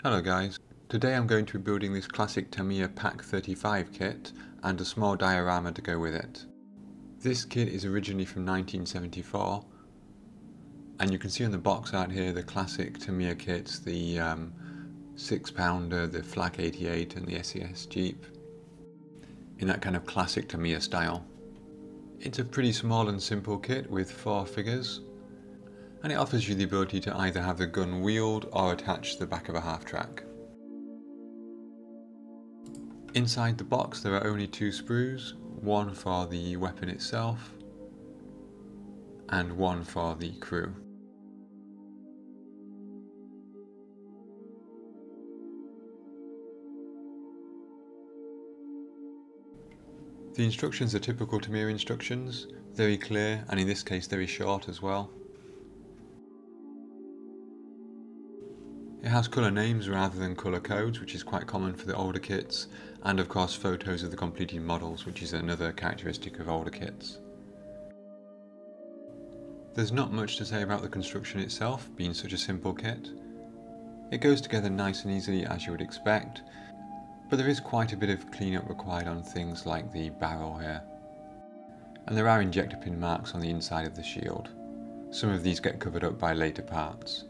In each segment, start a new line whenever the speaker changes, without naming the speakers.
Hello guys, today I'm going to be building this classic Tamiya PaK 35 kit and a small diorama to go with it. This kit is originally from 1974 and you can see on the box art here the classic Tamiya kits, the 6-pounder, the Flak 88 and the SES Jeep in that kind of classic Tamiya style. It's a pretty small and simple kit with 4 figures, and it offers you the ability to either have the gun wheeled or attached to the back of a half-track. Inside the box there are only 2 sprues, one for the weapon itself and one for the crew. The instructions are typical Tamiya instructions, very clear and in this case very short as well. It has colour names rather than colour codes, which is quite common for the older kits, and of course photos of the completed models, which is another characteristic of older kits. There's not much to say about the construction itself, being such a simple kit. It goes together nice and easily as you would expect, but there is quite a bit of cleanup required on things like the barrel here. And there are injector pin marks on the inside of the shield. Some of these get covered up by later parts.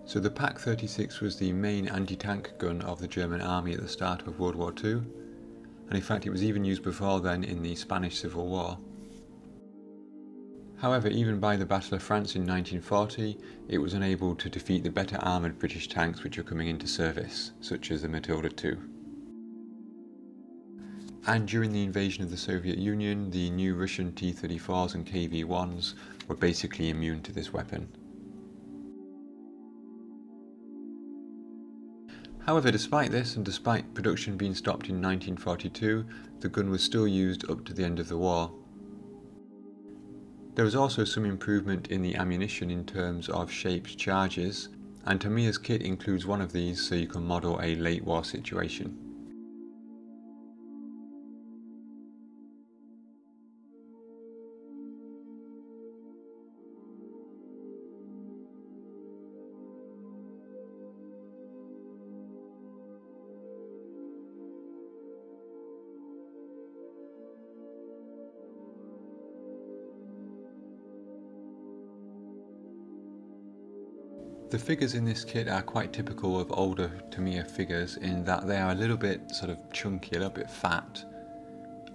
So the PaK 36 was the main anti-tank gun of the German army at the start of World War II, and in fact it was even used before then in the Spanish Civil War. However, even by the Battle of France in 1940, it was unable to defeat the better armoured British tanks which were coming into service, such as the Matilda II. And during the invasion of the Soviet Union, the new Russian T-34s and KV-1s were basically immune to this weapon. However, despite this, and despite production being stopped in 1942, the gun was still used up to the end of the war. There was also some improvement in the ammunition in terms of shaped charges, and Tamiya's kit includes one of these so you can model a late war situation. The figures in this kit are quite typical of older Tamiya figures in that they are a little bit sort of chunky, a little bit fat,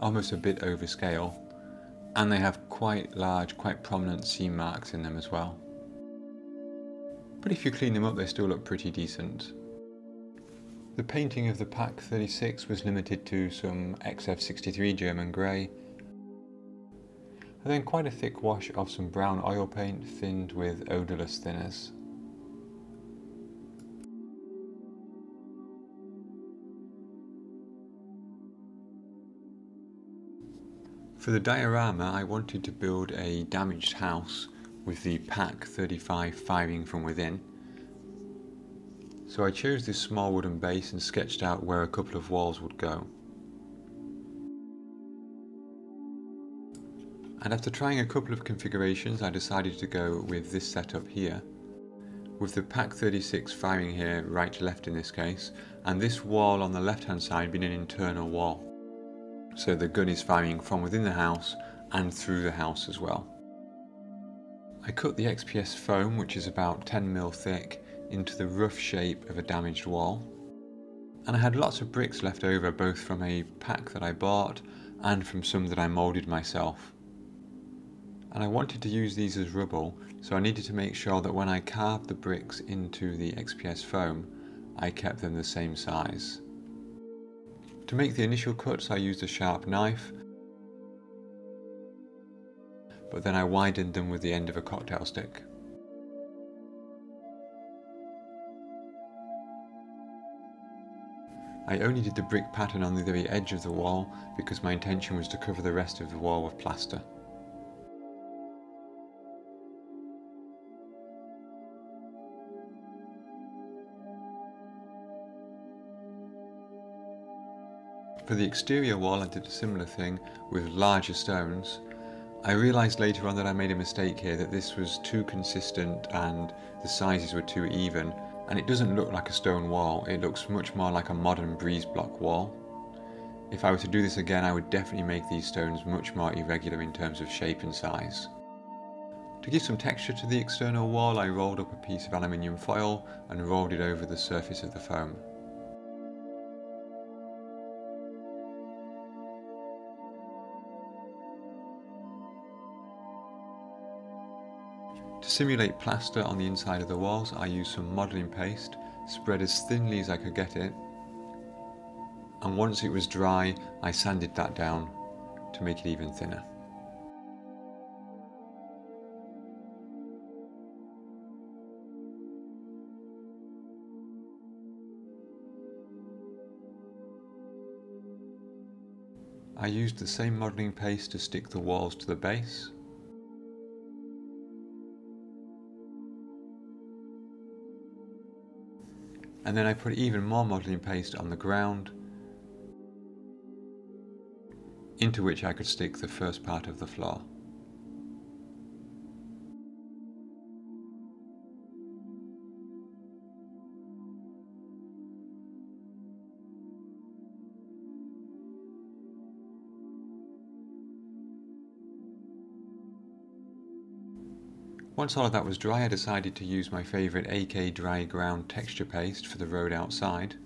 almost a bit overscale, and they have quite large, quite prominent seam marks in them as well. But if you clean them up they still look pretty decent. The painting of the PaK 36 was limited to some XF63 German grey, and then quite a thick wash of some brown oil paint thinned with odourless thinners. For the diorama I wanted to build a damaged house with the PaK 35 firing from within. So I chose this small wooden base and sketched out where a couple of walls would go. And after trying a couple of configurations I decided to go with this setup here, with the PaK 36 firing here right to left in this case, and this wall on the left hand side being an internal wall. So the gun is firing from within the house and through the house as well. I cut the XPS foam, which is about 10mm thick, into the rough shape of a damaged wall. And I had lots of bricks left over, both from a pack that I bought and from some that I moulded myself. And I wanted to use these as rubble, so I needed to make sure that when I carved the bricks into the XPS foam, I kept them the same size. To make the initial cuts I used a sharp knife, but then I widened them with the end of a cocktail stick. I only did the brick pattern on the very edge of the wall because my intention was to cover the rest of the wall with plaster. For the exterior wall I did a similar thing with larger stones. I realised later on that I made a mistake here, that this was too consistent and the sizes were too even, and it doesn't look like a stone wall, it looks much more like a modern breeze block wall. If I were to do this again, I would definitely make these stones much more irregular in terms of shape and size. To give some texture to the external wall, I rolled up a piece of aluminium foil and rolled it over the surface of the foam. To simulate plaster on the inside of the walls, I used some modelling paste, spread as thinly as I could get it, and once it was dry, I sanded that down to make it even thinner. I used the same modelling paste to stick the walls to the base. And then I put even more modelling paste on the ground, into which I could stick the first part of the floor. Once all of that was dry, I decided to use my favourite PaK dry ground texture paste for the road outside.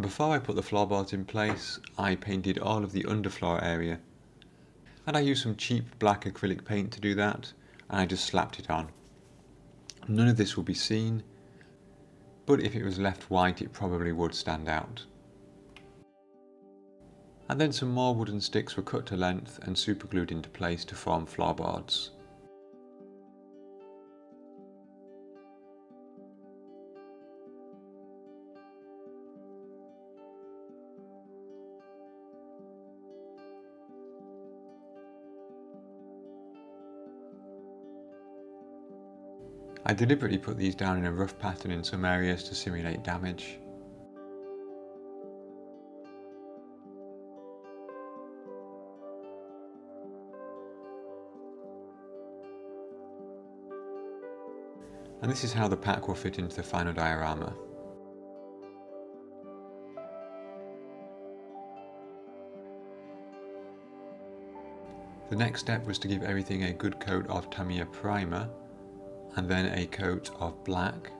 Before I put the floorboards in place, I painted all of the underfloor area. And I used some cheap black acrylic paint to do that, and I just slapped it on. None of this will be seen, but if it was left white it probably would stand out. And then some more wooden sticks were cut to length and superglued into place to form floorboards. I deliberately put these down in a rough pattern in some areas to simulate damage. And this is how the PaK will fit into the final diorama. The next step was to give everything a good coat of Tamiya primer, and then a coat of black.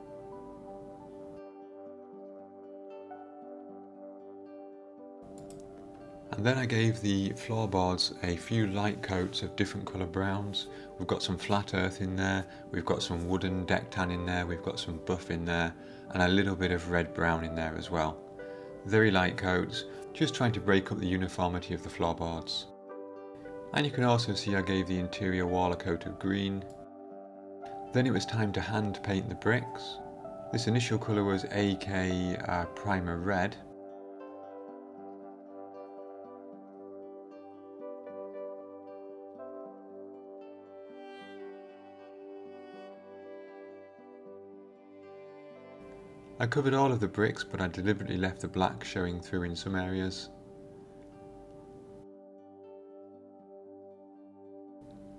And then I gave the floorboards a few light coats of different colour browns. We've got some flat earth in there, we've got some wooden deck tan in there, we've got some buff in there, and a little bit of red brown in there as well. Very light coats, just trying to break up the uniformity of the floorboards. And you can also see I gave the interior wall a coat of green. Then it was time to hand paint the bricks. This initial colour was PaK Primer Red. I covered all of the bricks, but I deliberately left the black showing through in some areas.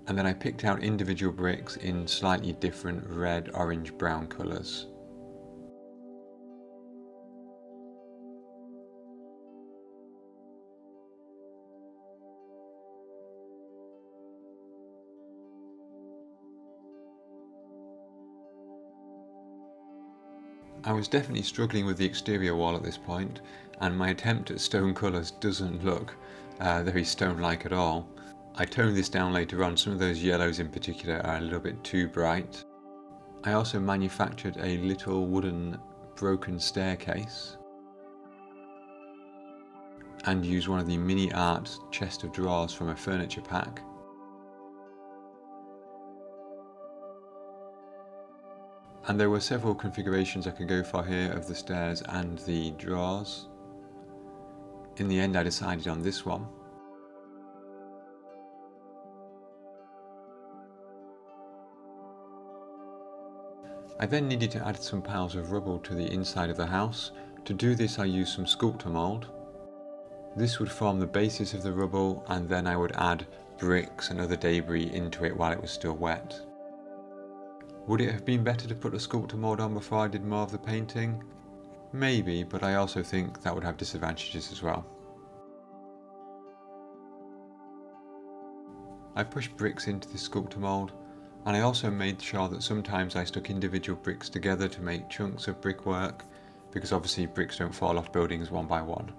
And then I picked out individual bricks in slightly different red, orange, brown colours. I was definitely struggling with the exterior wall at this point, and my attempt at stone colours doesn't look very stone-like at all. I toned this down later on, some of those yellows in particular are a little bit too bright. I also manufactured a little wooden broken staircase and used one of the mini art chest of drawers from a furniture pack. And there were several configurations I could go for here of the stairs and the drawers. In the end I decided on this one. I then needed to add some piles of rubble to the inside of the house. To do this I used some sculptor mould. This would form the basis of the rubble, and then I would add bricks and other debris into it while it was still wet. Would it have been better to put the sculptor mould on before I did more of the painting? Maybe, but I also think that would have disadvantages as well. I pushed bricks into the sculptor mould, and I also made sure that sometimes I stuck individual bricks together to make chunks of brickwork, because obviously bricks don't fall off buildings one by one.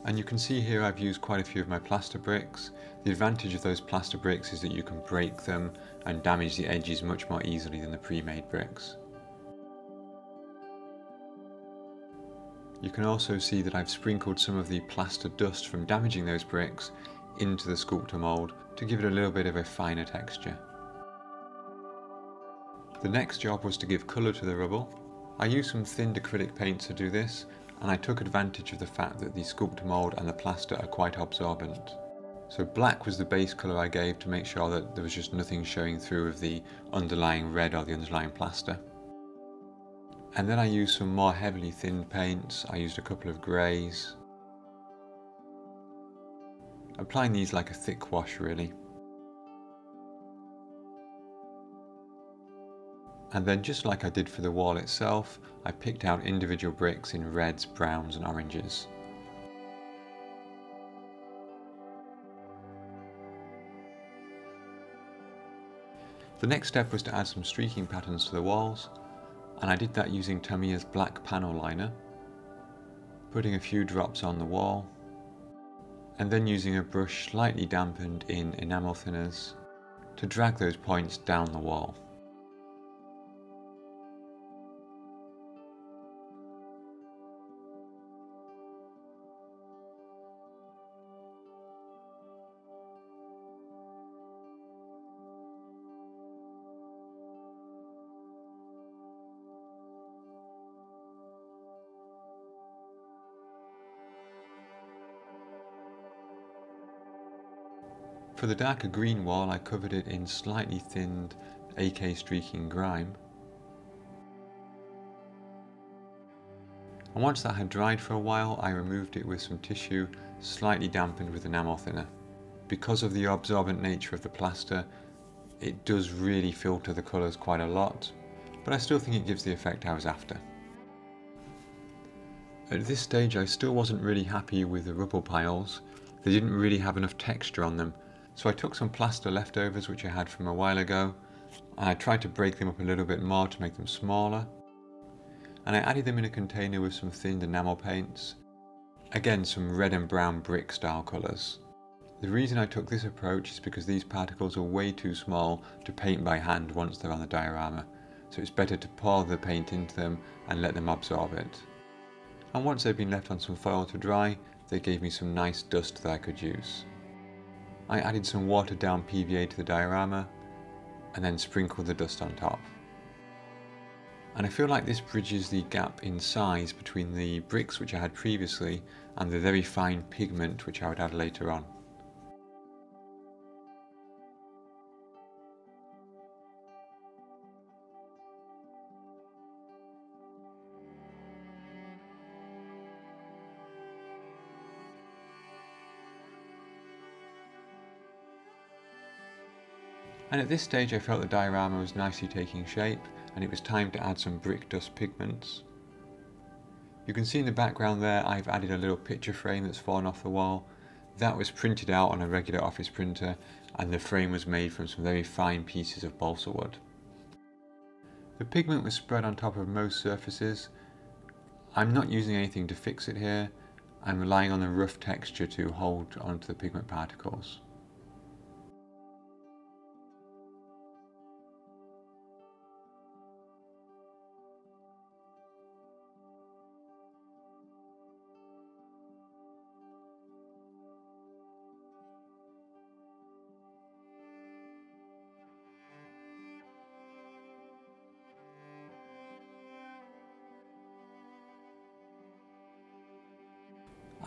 And you can see here I've used quite a few of my plaster bricks. The advantage of those plaster bricks is that you can break them and damage the edges much more easily than the pre-made bricks. You can also see that I've sprinkled some of the plaster dust from damaging those bricks into the sculptor mould to give it a little bit of a finer texture. The next job was to give colour to the rubble. I used some thinned acrylic paint to do this, and I took advantage of the fact that the sculptor mould and the plaster are quite absorbent. So black was the base colour I gave to make sure that there was just nothing showing through of the underlying red or the underlying plaster. And then I used some more heavily thinned paints. I used a couple of greys, applying these like a thick wash really. And then, just like I did for the wall itself, I picked out individual bricks in reds, browns and oranges. The next step was to add some streaking patterns to the walls, and I did that using Tamiya's black panel liner, putting a few drops on the wall, and then using a brush slightly dampened in enamel thinners to drag those points down the wall. For the darker green wall, I covered it in slightly thinned AK streaking grime. And once that had dried for a while, I removed it with some tissue slightly dampened with enamel thinner. Because of the absorbent nature of the plaster, it does really filter the colours quite a lot, but I still think it gives the effect I was after. At this stage I still wasn't really happy with the rubble piles. They didn't really have enough texture on them. So I took some plaster leftovers which I had from a while ago, and I tried to break them up a little bit more to make them smaller. And I added them in a container with some thinned enamel paints. Again, some red and brown brick style colours. The reason I took this approach is because these particles are way too small to paint by hand once they're on the diorama. So it's better to pour the paint into them and let them absorb it. And once they've been left on some foil to dry, they gave me some nice dust that I could use. I added some watered down PVA to the diorama and then sprinkled the dust on top. And I feel like this bridges the gap in size between the bricks which I had previously and the very fine pigment which I would add later on. And at this stage I felt the diorama was nicely taking shape, and it was time to add some brick dust pigments. You can see in the background there I've added a little picture frame that's fallen off the wall. That was printed out on a regular office printer, and the frame was made from some very fine pieces of balsa wood. The pigment was spread on top of most surfaces. I'm not using anything to fix it here. I'm relying on the rough texture to hold onto the pigment particles.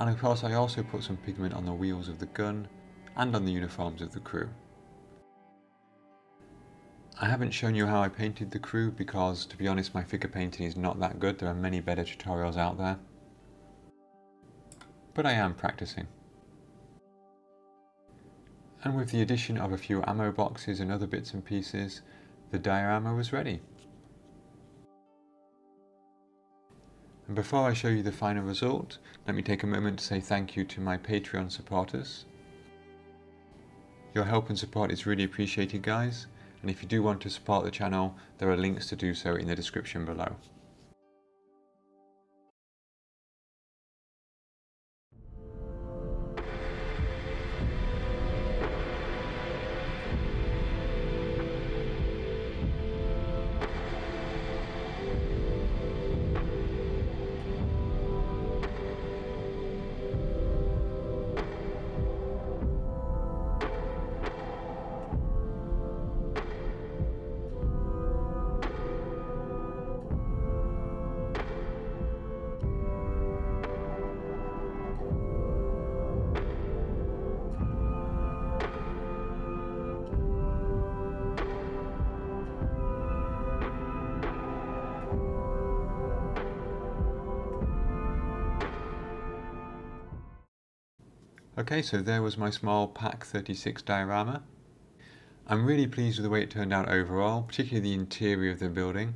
And of course I also put some pigment on the wheels of the gun and on the uniforms of the crew. I haven't shown you how I painted the crew because, to be honest, my figure painting is not that good. There are many better tutorials out there. But I am practicing. And with the addition of a few ammo boxes and other bits and pieces, the diorama was ready. And before I show you the final result, let me take a moment to say thank you to my Patreon supporters. Your help and support is really appreciated, guys, and if you do want to support the channel, there are links to do so in the description below. Okay, so there was my small PaK 36 diorama. I'm really pleased with the way it turned out overall, particularly the interior of the building.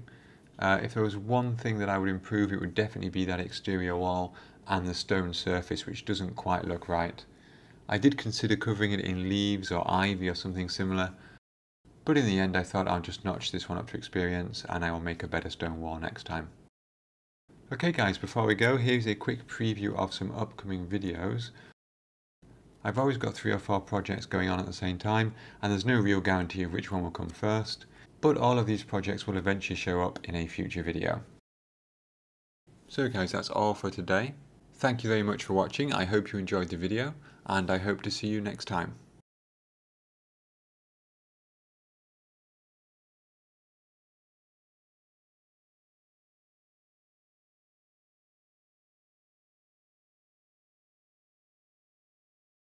If there was one thing that I would improve, it would definitely be that exterior wall and the stone surface, which doesn't quite look right. I did consider covering it in leaves or ivy or something similar, but in the end I thought I'll just notch this one up to experience and I will make a better stone wall next time. Okay guys, before we go, here's a quick preview of some upcoming videos. I've always got 3 or 4 projects going on at the same time, and there's no real guarantee of which one will come first, but all of these projects will eventually show up in a future video. So guys, that's all for today. Thank you very much for watching. I hope you enjoyed the video, and I hope to see you next time.